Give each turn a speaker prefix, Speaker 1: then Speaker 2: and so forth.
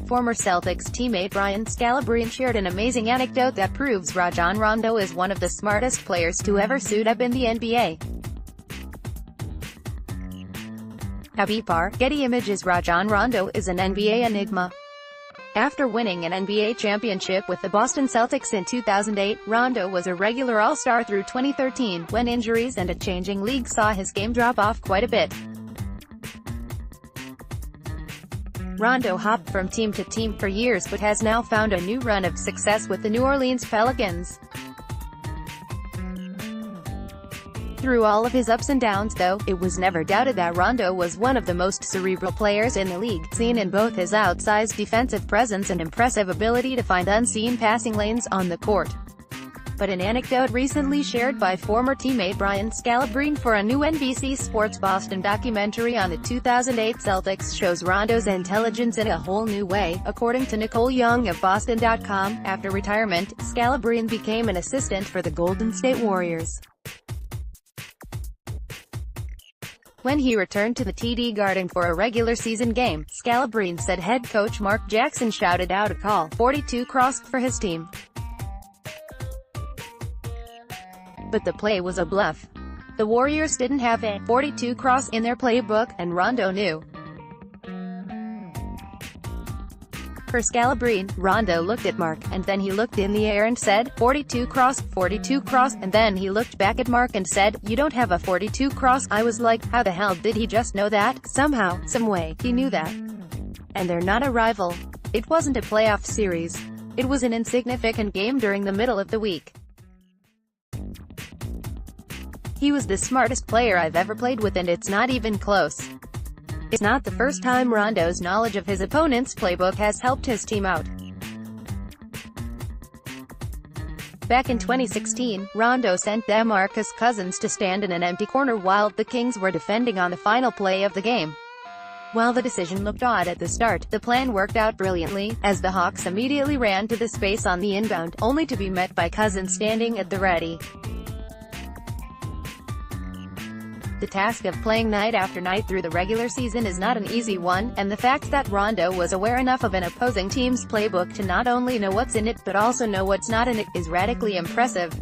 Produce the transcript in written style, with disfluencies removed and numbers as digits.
Speaker 1: former Celtics teammate Brian Scalabrine shared an amazing anecdote that proves Rajon Rondo is one of the smartest players to ever suit up in the NBA. Abbie Parr, Getty Images Rajon Rondo is an NBA enigma. After winning an NBA championship with the Boston Celtics in 2008, Rondo was a regular All-Star through 2013, when injuries and a changing league saw his game drop off quite a bit. Rondo hopped from team to team for years but has now found a new run of success with the New Orleans Pelicans. Through all of his ups and downs though, it was never doubted that Rondo was one of the most cerebral players in the league, seen in both his outsized defensive presence and impressive ability to find unseen passing lanes on the court. But an anecdote recently shared by former teammate Brian Scalabrine for a new NBC Sports Boston documentary on the 2008 Celtics shows Rondo's intelligence in a whole new way. According to Nicole Young of Boston.com, after retirement, Scalabrine became an assistant for the Golden State Warriors. When he returned to the TD Garden for a regular season game, Scalabrine said head coach Mark Jackson shouted out a call 42 cross for his team. But the play was a bluff. The Warriors didn't have a 42 cross in their playbook, and Rondo knew. For Scalabrine, Rondo looked at Mark, and then he looked in the air and said, 42 cross, and then he looked back at Mark and said, you don't have a 42 cross. I was like, how the hell did he just know that? Somehow, someway, he knew that. And they're not a rival. It wasn't a playoff series. It was an insignificant game during the middle of the week. He was the smartest player I've ever played with, and it's not even close. It's not the first time Rondo's knowledge of his opponent's playbook has helped his team out. Back in 2016, Rondo sent DeMarcus Cousins to stand in an empty corner while the Kings were defending on the final play of the game. While the decision looked odd at the start, the plan worked out brilliantly, as the Hawks immediately ran to the space on the inbound, only to be met by Cousins standing at the ready. The task of playing night after night through the regular season is not an easy one, and the fact that Rondo was aware enough of an opposing team's playbook to not only know what's in it but also know what's not in it is radically impressive.